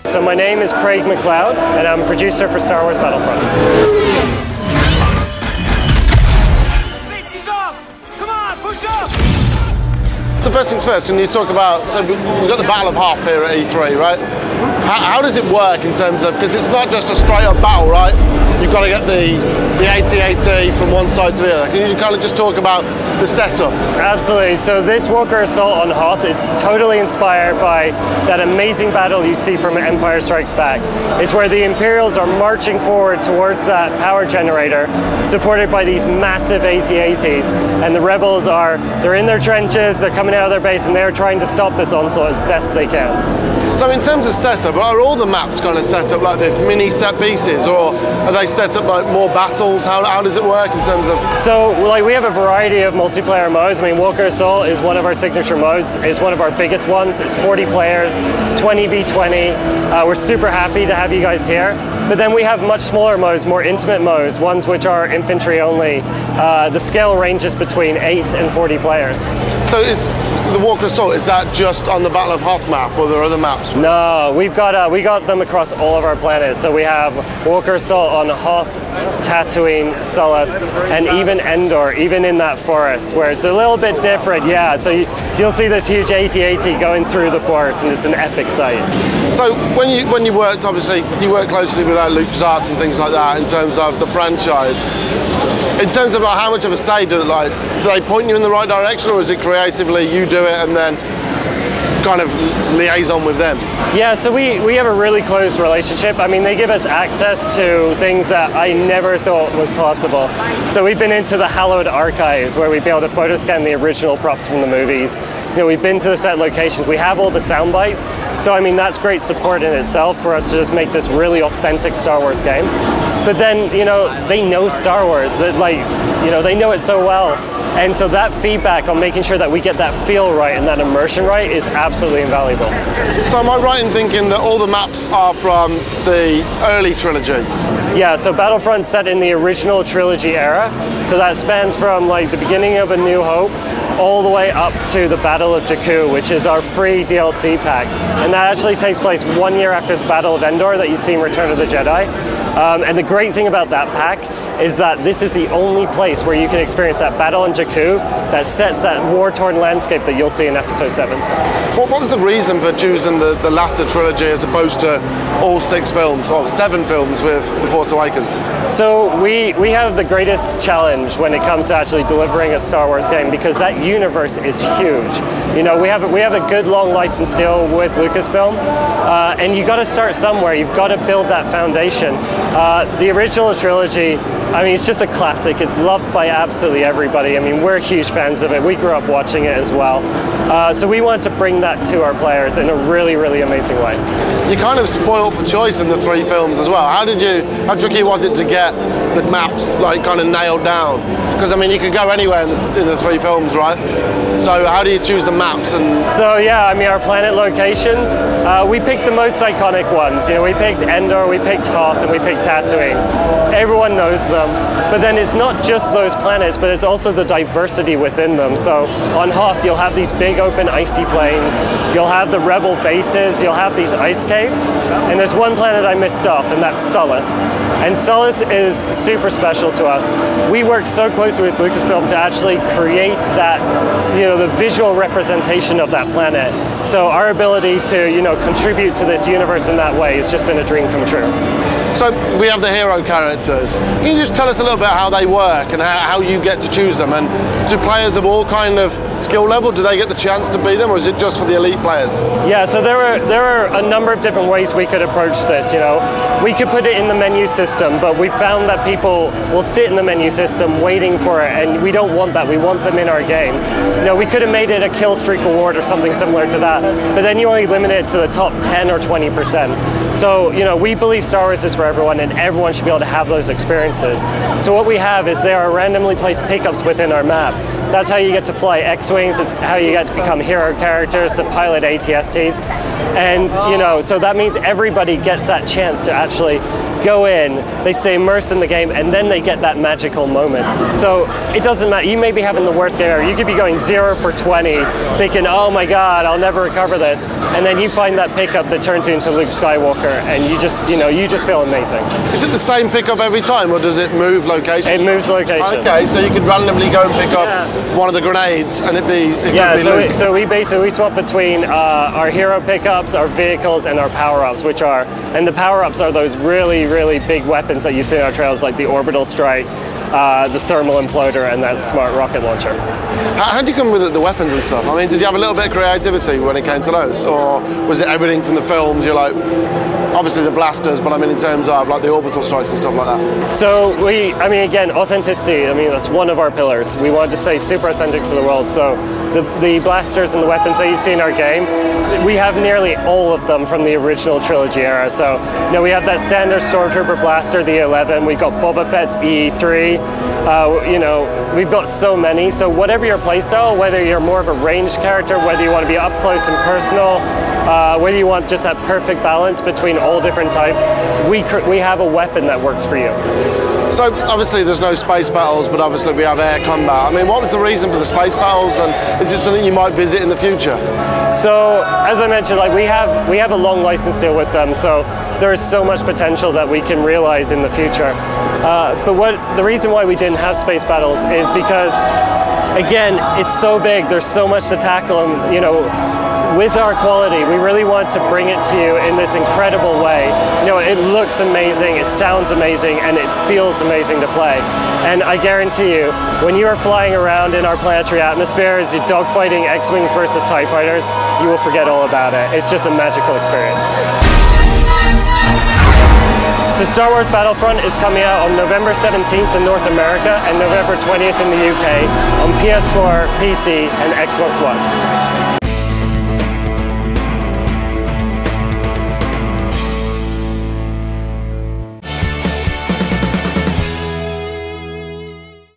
So my name is Craig McLeod, and I'm a producer for Star Wars Battlefront. Safety's off! Come on, push up! So first things first, can you talk about, so we've got the Battle of Hoth here at E3, right? How does it work in terms of, because it's not just a straight up battle, right? You've got to get the AT-AT from one side to the other. Can you kind of just talk about the setup? Absolutely. So this Walker Assault on Hoth is totally inspired by that amazing battle you see from Empire Strikes Back. It's where the Imperials are marching forward towards that power generator, supported by these massive AT-ATs, and the rebels they're in their trenches, they're coming out of their base, and they're trying to stop this onslaught as best they can. So in terms of setup, are all the maps kind of set up like this, mini set pieces, or are they set up like more battles? How does it work in terms of? So like we have a variety of multiplayer modes. I mean, Walker Assault is one of our signature modes. It's one of our biggest ones. It's 40 players, 20v20. We're super happy to have you guys here. But then we have much smaller modes, more intimate modes, ones which are infantry only. The scale ranges between 8 and 40 players. So is the Walker Assault, is that just on the Battle of Hoth map, or are there other maps? No, we got them across all of our planets. So we have Walker Assault on Hoth, Tatooine, Sullust, and even Endor, even in that forest, where it's a little bit different, yeah. So you'll see this huge AT-AT going through the forest, and it's an epic sight. So when you worked, obviously, you worked closely with LucasArts and things like that in terms of the franchise. In terms of like how much of a say do they point you in the right direction, or is it creatively you do it and then kind of liaison with them? Yeah, so we have a really close relationship. I mean, they give us access to things that I never thought was possible. So we've been into the hallowed archives where we've been able to photo scan the original props from the movies. You know, we've been to the set locations. We have all the sound bites. So I mean, that's great support in itself for us to just make this really authentic Star Wars game. But then, you know, they know Star Wars, they know it so well. And so that feedback on making sure that we get that feel right and that immersion right is absolutely invaluable. So am I right in thinking that all the maps are from the Early Trilogy? Yeah, so Battlefront's set in the original trilogy era. So that spans from like the beginning of A New Hope all the way up to the Battle of Jakku, which is our free DLC pack. And that actually takes place 1 year after the Battle of Endor that you see in Return of the Jedi. And the great thing about that pack is that this is the only place where you can experience that battle in Jakku that sets that war-torn landscape that you'll see in Episode 7. What was the reason for choosing the latter trilogy as opposed to all 6 films, or 7 films with The Force Awakens? So we have the greatest challenge when it comes to actually delivering a Star Wars game, because that universe is huge. You know, we have a good long license deal with Lucasfilm, and you got to start somewhere. You've got to build that foundation. The original trilogy, I mean, it's just a classic. It's loved by absolutely everybody. I mean, we're huge fans of it. We grew up watching it as well. So we wanted to bring that to our players in a really, really amazing way. You kind of spoiled for choice in the 3 films as well. How tricky was it to get the maps like kind of nailed down? Because I mean, you could go anywhere in the 3 films, right? So how do you choose the maps? And so yeah, I mean, our planet locations, we picked the most iconic ones. You know, we picked Endor, we picked Hoth, and we picked Tatooine. Everyone knows them. But then it's not just those planets, but it's also the diversity within them. So on Hoth, you'll have these big open icy plains, you'll have the rebel bases, you'll have these ice caves, and there's one planet I missed off, and that's Sullust. And Sullust is super special to us. We worked so closely with Lucasfilm to actually create that, you know, the visual representation of that planet. So our ability to, you know, contribute to this universe in that way has just been a dream come true. So we have the hero characters. Can you just tell us a little bit how they work and how you get to choose them? And do players of all kind of skill level, do they get the chance to be them, or is it just for the elite players? Yeah, so there are a number of different ways we could approach this. You know, we could put it in the menu system, but we found that people will sit in the menu system waiting for it, and we don't want that. We want them in our game. You know, we could have made it a kill streak award or something similar to that, but then you only limit it to the top 10 or 20%. So, you know, we believe Star Wars is for everyone, and everyone should be able to have those experiences. So what we have is there are randomly placed pickups within our map. That's how you get to fly X-Wings, it's how you get to become hero characters, to pilot AT-STs. And, you know, so that means everybody gets that chance to actually go in, they stay immersed in the game, game, and then they get that magical moment. So it doesn't matter. You may be having the worst game ever. You could be going 0 for 20, thinking, oh my God, I'll never recover this. And then you find that pickup that turns you into Luke Skywalker, and you just feel amazing. Is it the same pickup every time, or does it move location? It moves location. Okay, so you could randomly go and pick up one of the grenades, and it could be Luke. So we basically swap between our hero pickups, our vehicles, and our power-ups, and the power-ups are those really, really big weapons that you see in our trails, like the orbital strike, the thermal imploder, and that smart rocket launcher. How did you come with the weapons and stuff? I mean, did you have a little bit of creativity when it came to those, or was it everything from the films? You're like, obviously the blasters, but I mean in terms of like the orbital strikes and stuff like that. So again, authenticity. I mean, that's one of our pillars. We wanted to stay super authentic to the world. So the blasters and the weapons that you see in our game, we have nearly all of them from the original trilogy era. So we have that standard Stormtrooper blaster, the 11. We've got Boba Fett's E3. We've got so many. So whatever your playstyle, whether you're more of a ranged character, whether you want to be up close and personal, whether you want just that perfect balance between all different types, we have a weapon that works for you. So obviously there's no space battles, but obviously we have air combat. I mean, what was the reason for the space battles, and is it something you might visit in the future? So as I mentioned, like we have a long license deal with them, so there is so much potential that we can realize in the future. But the reason why we didn't have space battles is because, again, it's so big. There's so much to tackle, and with our quality, we really want to bring it to you in this incredible way. It looks amazing, it sounds amazing, and it feels amazing to play. And I guarantee you, when you are flying around in our planetary atmosphere as you're dogfighting X-Wings versus TIE Fighters, you will forget all about it. It's just a magical experience. So Star Wars Battlefront is coming out on November 17th in North America and November 20th in the UK on PS4, PC, and Xbox One.